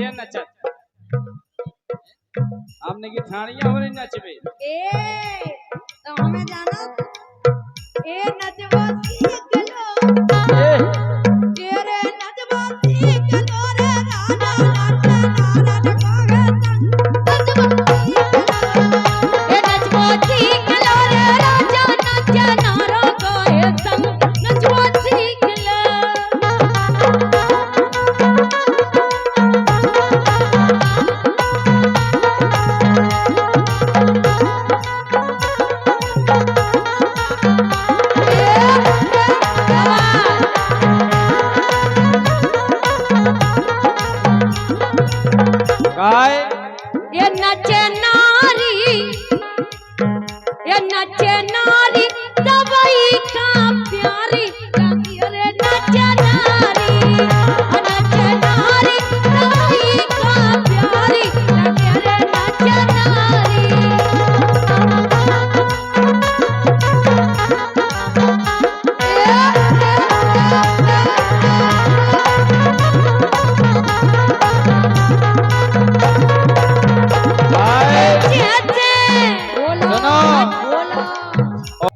ये नचत हमने की ठाणिया हो रही नचबे ए तो हमें जाना ए नचबो सीख लो तेरे नचबो सीख लो रे राजा नाचा नारद कोगे नचबो सीख लो रे राजा नाचा नारद कोगे संग नचबो सीख लो काय ये नचे नारी दवाई का प्यारी लगी रे नचे नारी दवाई का प्यारी लगी रे नचे नारी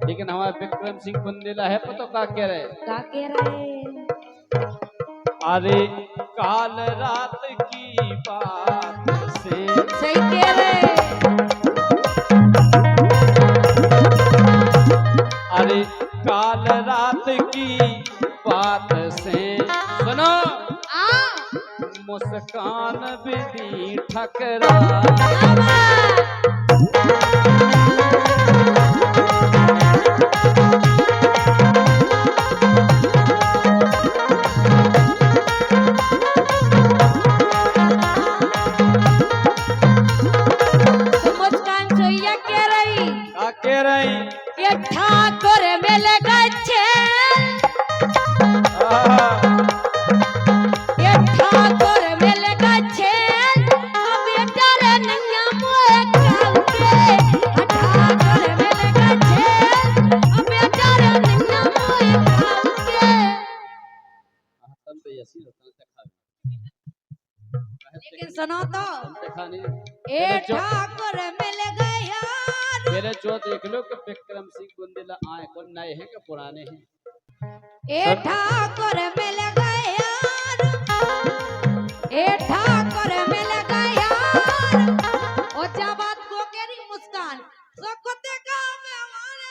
लेकिन हमारे विक्रम सिंह बुंदेला है पता का कह रहे अरे काल रात की बात से सही कह रहे अरे काल रात की बात से सुनो मुस्कान विधि ठकरा ठाकुर मिल गच्छे ये ठाकुर मिल गच्छे बेटा रे नैया मोए काउके ठाकुर मिल गच्छे बेटा रे नैया मोए काउके तन तो ऐसी होता है लेकिन सुनो तो ए ठाकुर मिल गया मेरे जो देख लो कि विक्रम सिंह बुंदेला आए कौन नए हैं कि पुराने हैं ए ठाकुर मिल गया ए ठाकुर मिल गया ओ जा बात को केरी मुस्कान सकते का में हमारे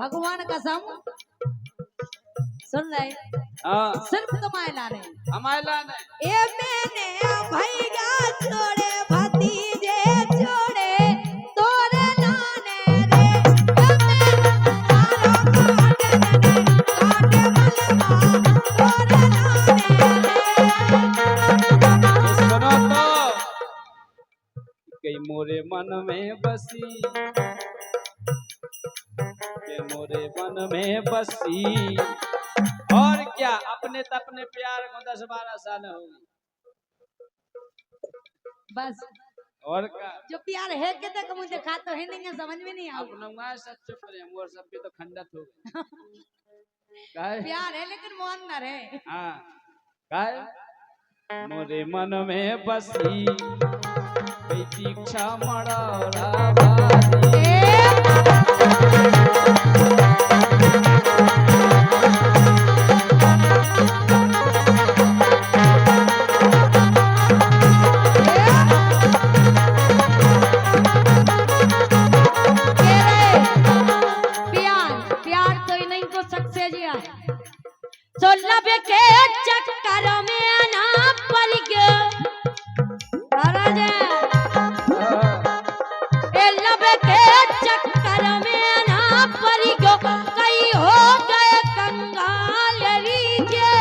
भगवान कसम सुन रहे सिर्फ तुम्हारे लाने हमारे लाने ए मैंने भैया छोड़े भतीजे छोड़े तोरे लाने रे काटे मलमा तोरे लाने सुनो तो कई मोरे मन में बसी के मोरे मन में बसी और क्या अपने तपने प्यार को 10-12 साल हो बस और क्या जो प्यार है के तक मुझे खा तो है नहीं समझ में नहीं आओ अपना सच प्रेम और सब पे तो खंडत हो गए प्यार है लेकिन मोहन न रहे हां काय मोरे मन में बसी कई दीक्षा मड़ा के चक्कर में ना पड़ी गो कई हो गए कंगाल रीजे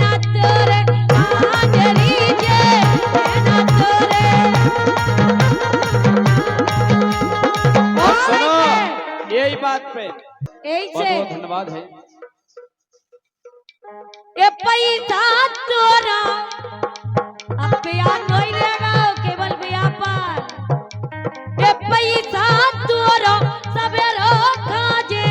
ना तोरे आग रीजे ना तोरे सुनो यही बात पे यही बहुत से बहुत धन्यवाद है। ये पैसा तोरा अब प्यार नहीं रहेगा केवल व्यापार ये पैसा तोरा सवेरो खाजे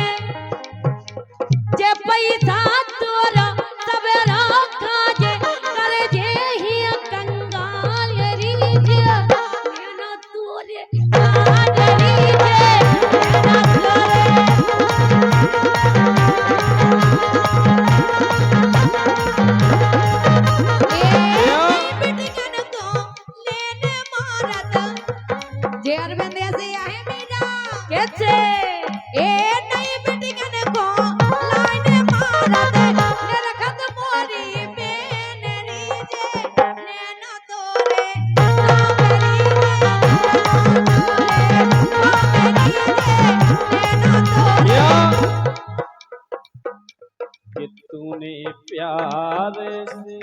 जे पैसा तोरा सवेरो खाजे करे जे ही कंगाल रीजे ना तोरे आज रीजे ना तोरे जे अरविंद ऐसे आहे मेरा कैसे ए नहीं बिटिकन को लाइन मारत ने रखत मोरी बेनरी जे नैना तोरे सावरी नैना तोरे कि तूने प्यार से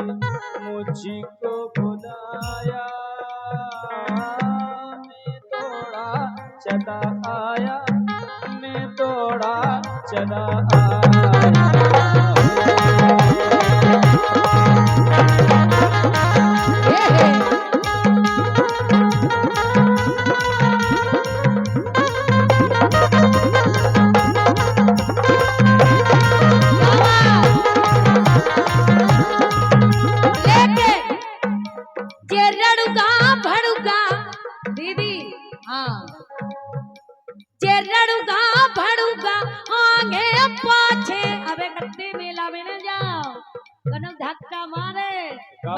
मुझको बुलाया मैं थोड़ा चला आया मैं थोड़ा चला धक्का मारे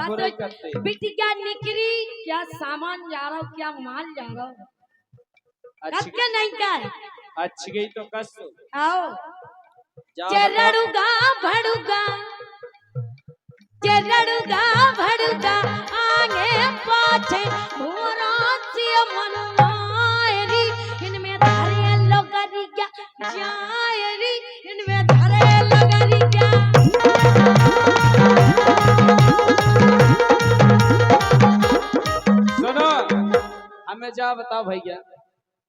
बुराई करते बेटी क्या निकली क्या सामान जा रहा हो क्या माल जा रहा हो अच्छी के नहीं कर अच्छी गई तो कस आओ जाओ चरड़ूगा भड़ूगा चरड़ूगा भड़ूगा आगे पाछे मोरा से मनवारी इनमें धरे लोगरी क्या जायरी इनमें धरे लोगरी क्या सुनो हमें जा बताओ भैया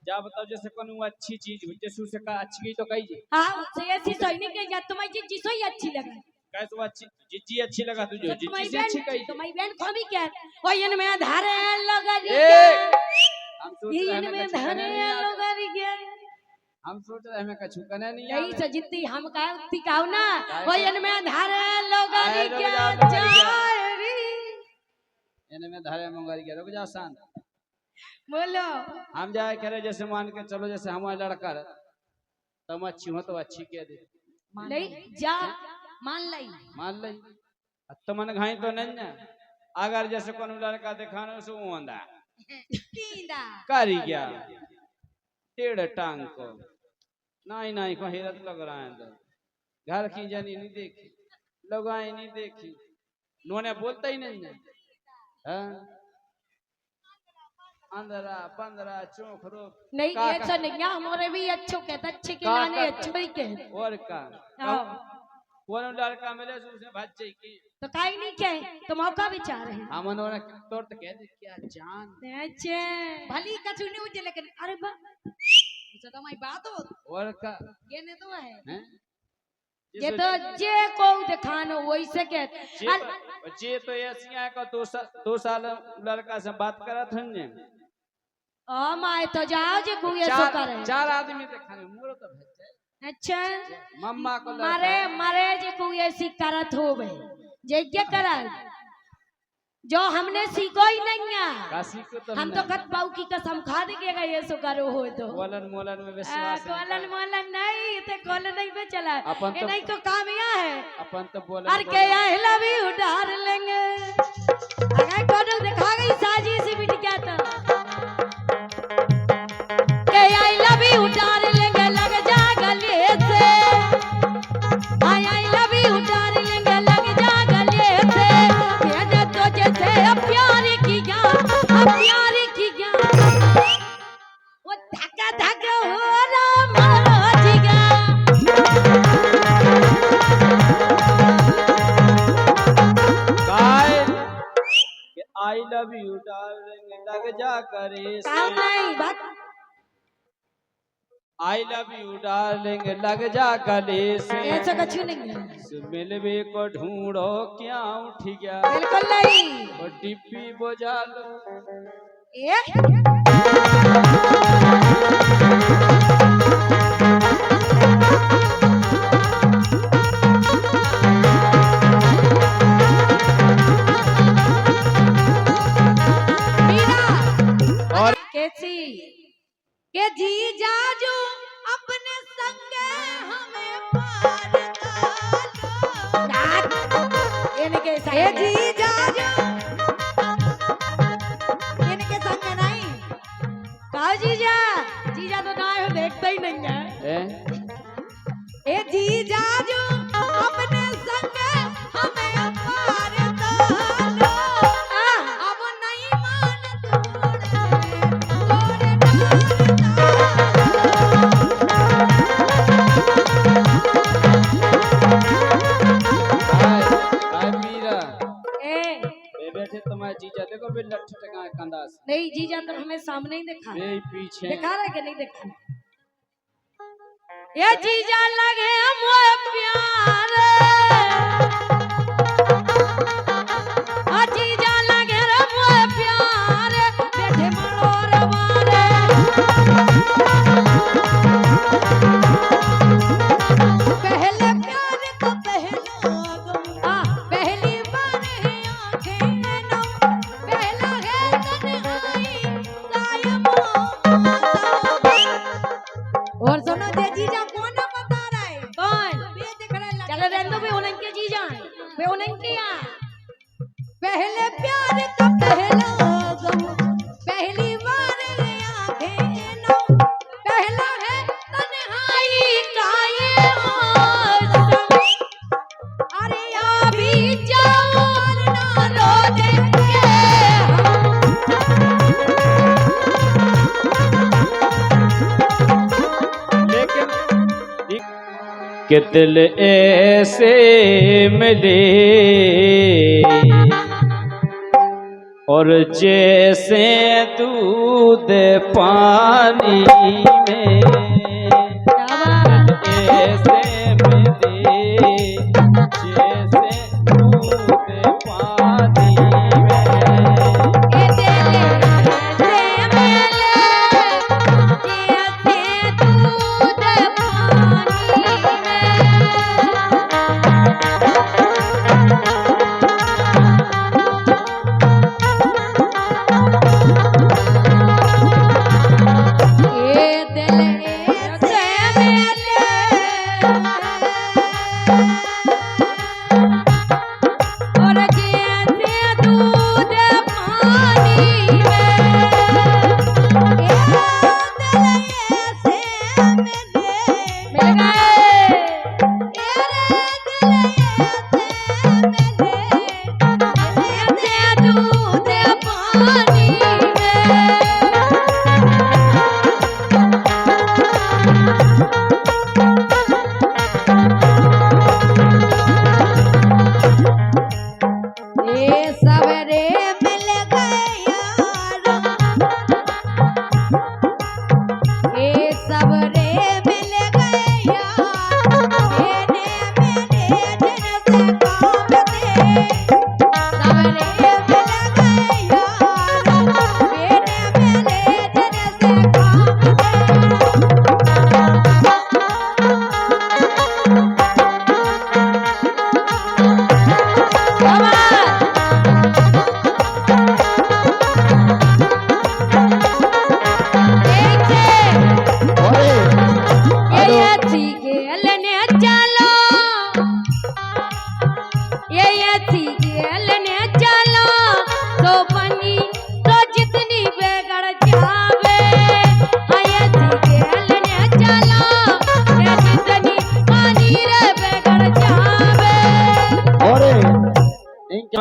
जा बताओ जैसे कोनो अच्छी चीज हो जैसे से का अच्छी गई तो कही जी हां से ऐसी सोई नहीं के जा तुम्हारी चीज सोई अच्छी लगा कैसे वो अच्छी जिज्जी अच्छी लगा तुझे जिज्जी से अच्छी कही तुम्हारी बहन को भी क्या ओ इनमें धरे लोगरी ए क्या हम सोच रहे हैं इनमें हमें कछु धरे करने नहीं आता। लोगरी क्या हम सोच रहे हैं हमें कछु करने नहीं यही आता। से जितनी हम कहे उतनी कहू ना काय वो का? इनमें धारे लोगरी आए रुक क्या जाओ, रुक जाओ। जायरी इनमें धारे मंगारी के रुक जा शांत बोलो हम जाए करे जैसे मान के चलो जैसे हमारा लड़का रहे तुम अच्छी हो तो अच्छी कह दे नहीं जा मान लई मान ली तो मन घाई तो नहीं ना अगर जैसे कोनो लड़का दिखाने से वो आंदा तींदा करी क्या टेढ़ टांग को नहीं नहीं को हेरत लग रहा है अंदर घर की जानी नहीं देखी लगाई नहीं देखी नोने बोलता ही नहीं है हाँ? 15 चौक रोक नहीं का- ये तो नहीं हमारे भी अच्छो कहता अच्छे के का- लाने का- अच्छो ही कहते और का आओ। कोनो लड़का मिले से उसे भाग जाए की तो काई नहीं कहे तो मौका भी चाह रहे हैं हमन और तोर तो कह दे क्या जान अच्छे भली कछु नहीं उठे लेकिन अरे बा तो तुम्हारी बात हो और का ये ने तो है हैं ये तो जे को दिखानो वैसे कहते जे तो ऐसी है का 2 साल लड़का से बात करत हन ने ओ माय तो जाओ जे को ये सो करे चार आदमी देखाने मोर तो भेज जाए अच्छा मम्मा को लड़का मारे मारे जे को ऐसी करत होवे जे क्या करत जो हमने सीखो ही नहीं है काशी को तो हम तो कत पाऊ की कसम खा देगा ये सो करो हो तो मोलन मोलन में विश्वास है कोलन मोलन नहीं ते कोलन नहीं पे चला अपन ये तो- नहीं को काम यह है अपन तो बोलन अरे के आई लव यू डार्लिंग अगर कोनो दिखा गई साजी सी बिट क्या तो के आई लव यू डार्लिंग लग जा गले से आई लव यू डार्लिंग लग जा गले से मैंने तो जैसे प्यार किया वो धक्का लव यू डार्लिंग लग जा करे काम नहीं बात आई लव यू डार्लिंग लग जा गले से ऐसा कुछ नहीं है मिलवे को ढूंढो क्या उठ गया बिल्कुल नहीं और डिब्बी बुझा लो और कैसी के जी जाजू अपने संगे हमें पार इनके संग जी जाजू इनके संग नहीं कहा जीजा जीजा तो ना है देखता ही नहीं है ए जी जाजू अपने संग हमें पार अब नहीं बैठे तुम्हारे जीजा देखो बे लठ टका कंदास नहीं जीजा तो हमें सामने ही दिखा बे पीछे दिखा रहा है कि नहीं दिखा ये जीजा लगे मोए प्यार आ जीजा लगे रे मोए प्यार बैठे मरोर मारे पहले प्यार तो पहली बार है आंखें नम पहला है तन्हाई कायम और सुनो जे जीजा कौन बता रहा है कौन ये दिख रहा है चलो रहने दो उनके जीजा वे उनके पहले प्यार तो पहला गम पहली बार है आंखें नम पहला है तन्हाई कायम अरे अभी जाओ ना रो देंगे कि दिल ऐसे मिले और जैसे दूध पानी में ऐसे मिले जैसे दूध पानी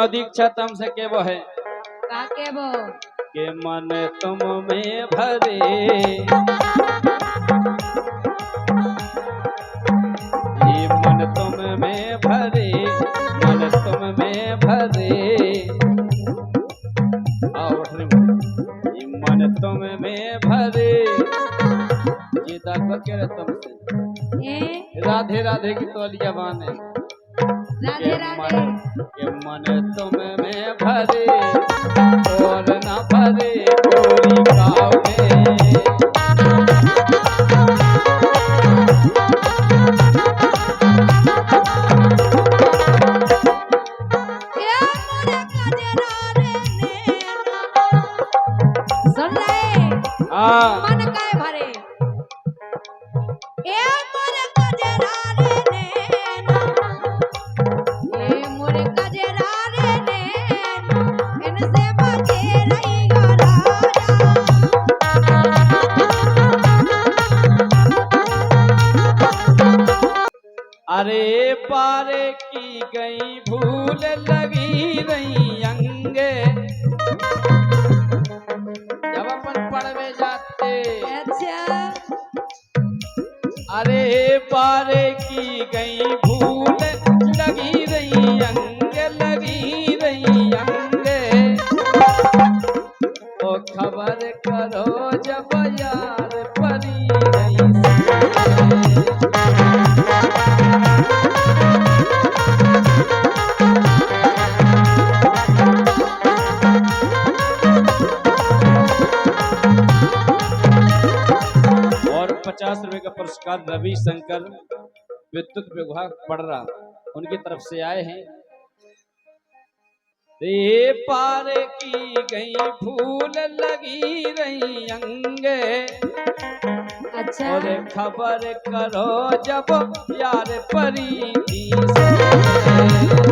दीक्षा तम से के वो है काके वो के मन तुम में भरे ये मन तुम में भरे मन तुम में भरे दाल कह रहे तुमसे ए राधे राधे की तौलिया बान है राधे राधे ये मन तुम में भरे और न भरे गोरी पाओगे ए मोरे कजरा रे नैना सुन रहे हाँ मन काय भरे ए मोरे कजरा रे नैना ए मोरे कजरा रे नैना इनसे बचे रही गो अरे पारे की गई भूल लगी रही अंगे जब अपन पढ़वे जाते अच्छा अरे पारे की गई भूल लगी रही अंगे ओ खबर करो जब यार परी रही संगे। और 50 रुपए का पुरस्कार रविशंकर विद्युत विभाग पड़रा उनकी तरफ से आए हैं। रे पार की गई फूल लगी रही अंगे अच्छा और खबर करो जब यार परी थी संगे।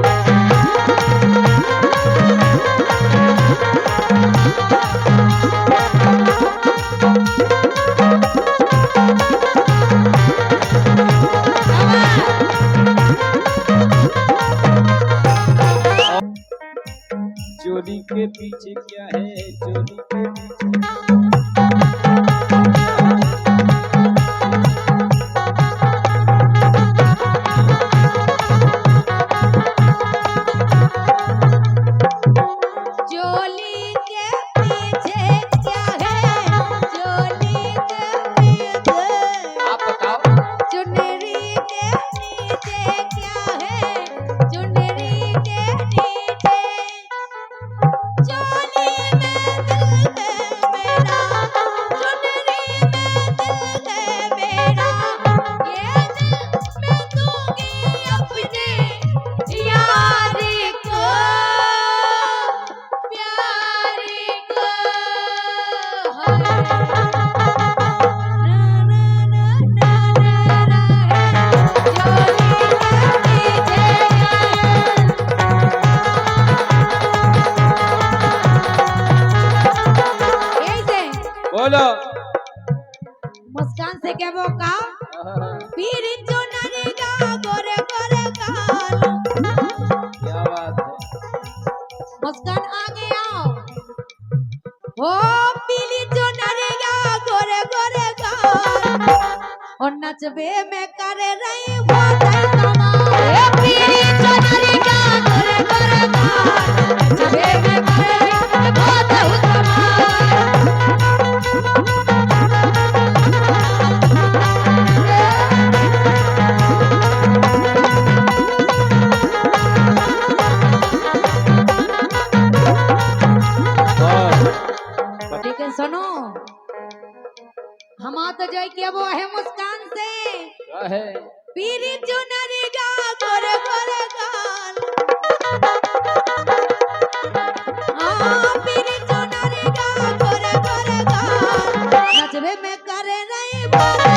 चोरी के पीछे क्या है चोरी के पीछे चोली के पीछे क्या है चोली के पीछे आप बताओ चुनरी के नीचे क्या है चुनरी के नीचे चोली में दिल है मेरा चुनरी में दिल है मेरा ये दिल मैं दूंगी अपने यारी को प्यारी को हाय ना ना ना ना ना चोली के पीछे ऐसे बोलो मुस्कान से क्या वो का पीर जो नरेगा गोरे गोरे गाल क्या बात है मुस्कान आगे आओ ओ पीली जो नरेगा गोरे गोरे गाल और नचबे में करे रही वो दई कमाल ए पीली जो नरेगा गोरे गोरे गाल नचबे में करे रही वो दई कमाल लेकिन सुनो हम तो जो किया वो है मुस्कान से क्या है पीरी चुनरी गा गोरे गोरे गाल पीरी चुनरी गा गोरे गोरे गाल नचबे में करे नहीं बोले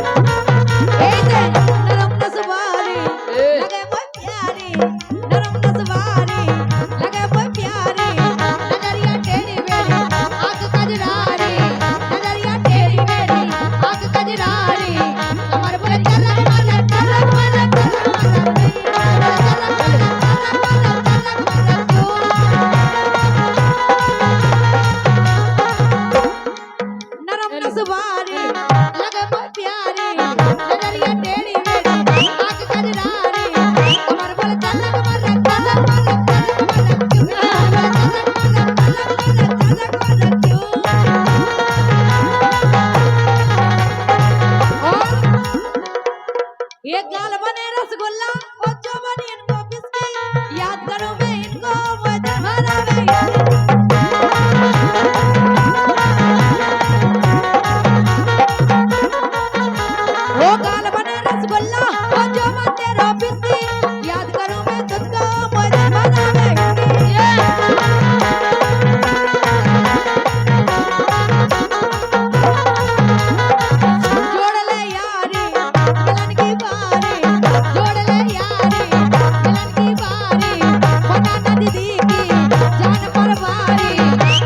ऐसे नरम नसवारी लगे वो प्यारी नरम नसवारी लगे वो प्यारी नजरिया टेढ़ी मेरी आंख कजरारी नजरिया टेढ़ी मेरी आंख कजरारी कमर बोले चलक मन एक गाल बने रसगुल्ला और जो बनी इनको बिस्की याद करूं मैं इनको वो जमाना में वो गाल बने रसगुल्ला और जो मन तेरा बिस्की याद करूं मैं तुझको वो जमाना में जोड़ ले यारी मिलन की बारी जोड़ ले यारी मिलन की बारी बता दीदी की जान पर बारी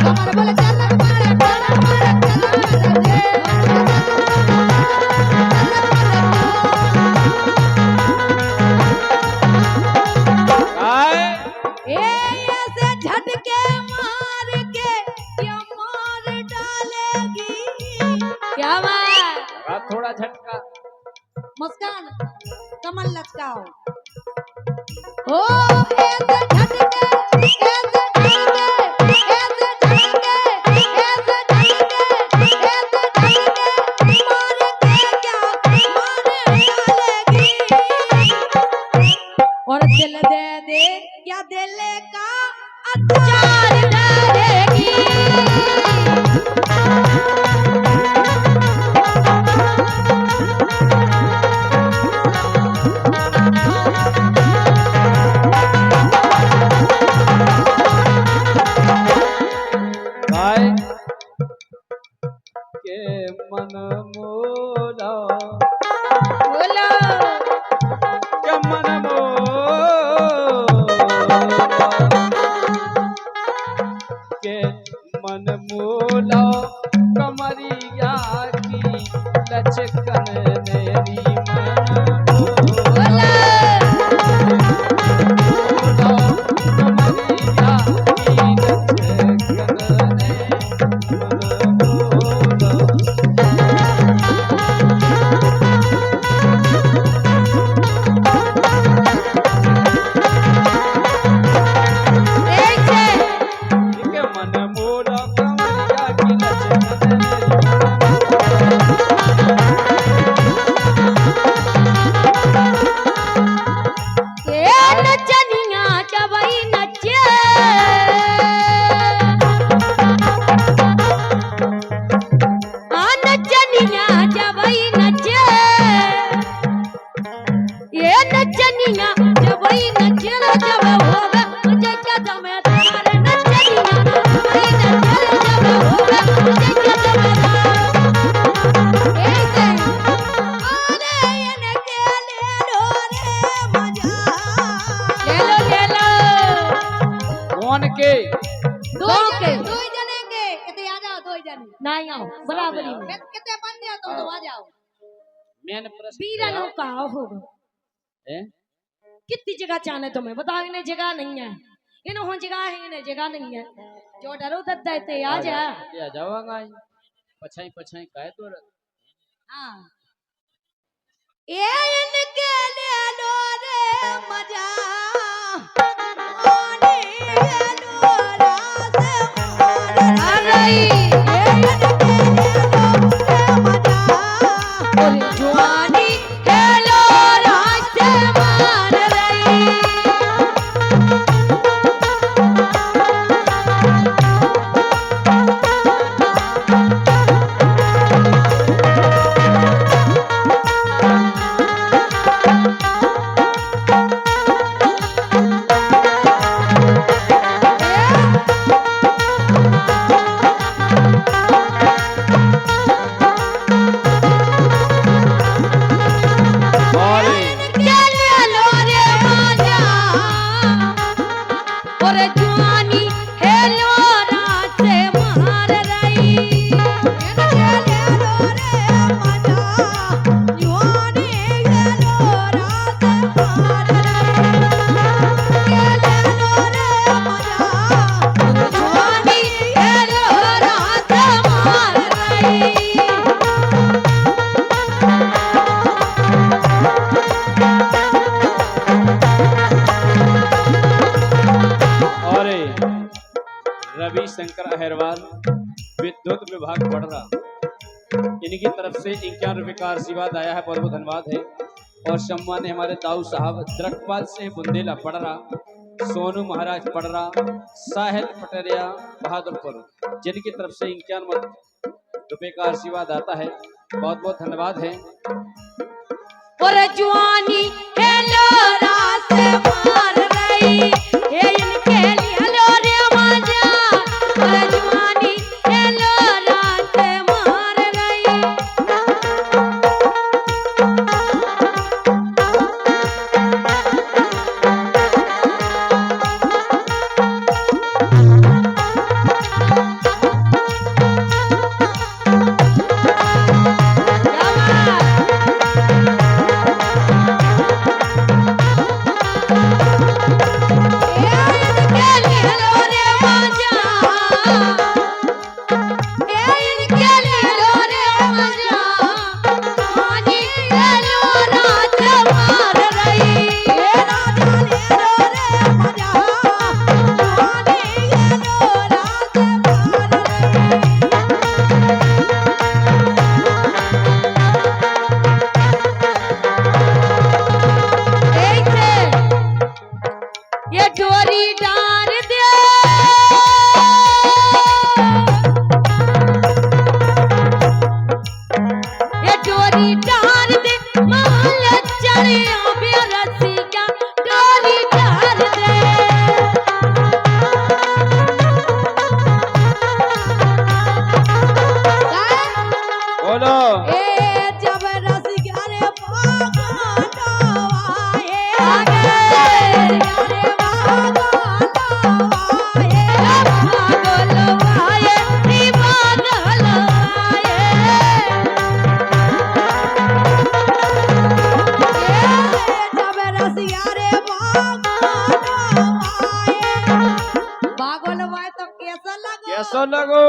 कमर बोल चल मारे ऐसे झटके मार के क्या मार डालेगी क्या बात थोड़ा झटका मुस्कान कमल लचकाओ ओ ऐसे झटके ऐसे झटके ऐसे झटके ऐसे झटके ऐसे झटके मार के क्या मार डालेगी और दिल दे दे क्या दिल का अचार डालेगी गाय के मन मोरा बोलो के मन मोरा के मन मोला कमरिया की लचकन मेरी मन मोला कमरिया की लचकन नहीं आओ बराबरी में कितने बन गया तुम तो आ जाओ मैंने प्रश्न बीरनों का हो है कितनी जगह चाहने तुम्हें बताओ इन्हें जगह नहीं है इन्हों जगह है इन्हें जगह नहीं है जो डरो दद्दा ते आ जा या जावांगा पछाई पछाई काहे तो हां ये इनके ले लो रे मजा ओने ले लो रात मार रही जवानी हेलो रात मार रही रविशंकर अहिरवाल विद्युत विभाग पढ़ रहा, इनकी तरफ से 51 रुपए का आशीर्वाद आया है, बहुत बहुत धन्यवाद है। और सम्मान है हमारे दाऊ साहब द्रकपाल सिंह बुंदेला पड़रा, सोनू महाराज पड़रा, साहिल पटरिया बहादुरपुर, जिनकी तरफ से 51 रुपए का आशीर्वाद आता है। बहुत बहुत धन्यवाद है। और जवानी हेलो रात मार रही हे इनके लिए हेलो रे माजा, और जवानी हेलो रात मार रही। ये डोरी डार दे ये डोरी डार दे माल चढ़िया बेरसी का डोरी डार दे। बोलो ए जब रसिया रे आगे कैसा लगो